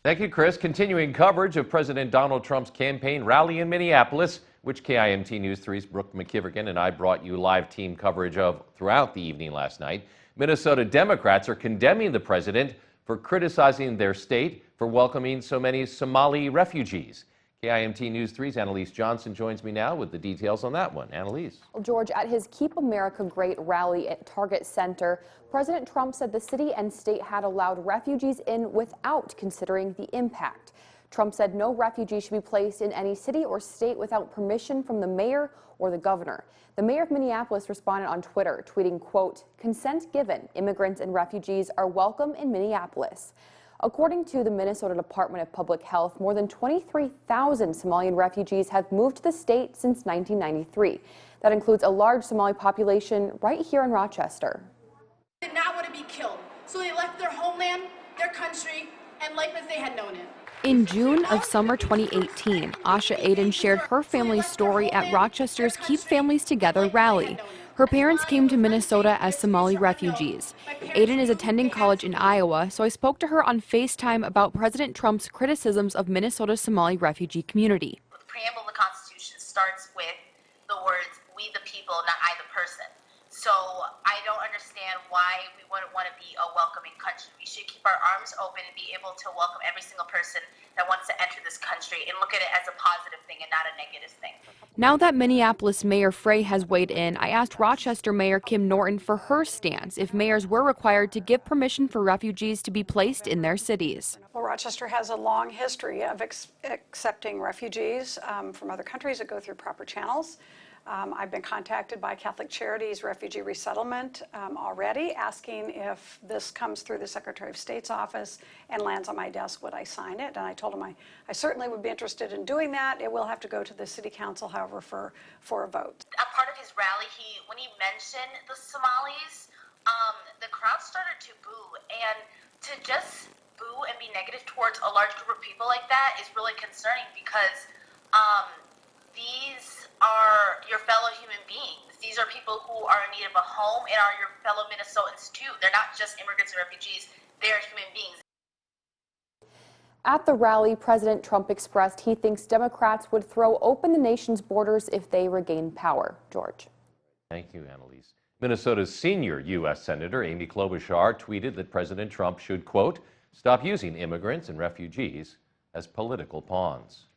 Thank you, Chris. Continuing coverage of President Donald Trump's campaign rally in Minneapolis, which KIMT News 3's Brooke McKivergan and I brought you live team coverage of throughout the evening last night. Minnesota Democrats are condemning the president for criticizing their state for welcoming so many Somali refugees. KIMT News 3's Annalise Johnson joins me now with the details on that one. Annalise. Well, George, at his Keep America Great rally at Target Center, President Trump said the city and state had allowed refugees in without considering the impact. Trump said no refugee should be placed in any city or state without permission from the mayor or the governor. The mayor of Minneapolis responded on Twitter, tweeting, quote, "Consent given. Immigrants and refugees are welcome in Minneapolis." According to the Minnesota Department of Public Health, more than 23,000 Somalian refugees have moved to the state since 1993. That includes a large Somali population right here in Rochester. They did not want to be killed, so they left their homeland, their country, and life as they had known it. In June of summer 2018, Asha Aiden shared her family's story at Rochester's Keep Families Together rally. Her parents came to Minnesota as Somali refugees. Aiden is attending college in Iowa, so I spoke to her on FaceTime about President Trump's criticisms of Minnesota's Somali refugee community. The preamble of the Constitution starts with the words, "We the people, not I the person." So I don't understand why we wouldn't want to be a welcoming country. We should keep our arms open and be able to welcome every single person that wants to enter this country and look at it as a positive thing and not a negative thing. Now that Minneapolis Mayor Frey has weighed in, I asked Rochester Mayor Kim Norton for her stance if mayors were required to give permission for refugees to be placed in their cities. Well, Rochester has a long history of accepting refugees from other countries that go through proper channels. I've been contacted by Catholic Charities Refugee Resettlement already, asking if this comes through the Secretary of State's office and lands on my desk, would I sign it? And I told him I certainly would be interested in doing that. It will have to go to the City Council, however, for a vote. A part of his rally, when he mentioned the Somalis, the crowd started to boo, and to just boo and be negative towards a large group of people like that is really concerning because these are your fellow human beings. These are people who are in need of a home and are your fellow Minnesotans too. They're not just immigrants and refugees, they're human beings. At the rally, President Trump expressed he thinks Democrats would throw open the nation's borders if they regain power. George. Thank you, Annalise. Minnesota's senior U.S. Senator Amy Klobuchar tweeted that President Trump should, quote, "stop using immigrants and refugees as political pawns."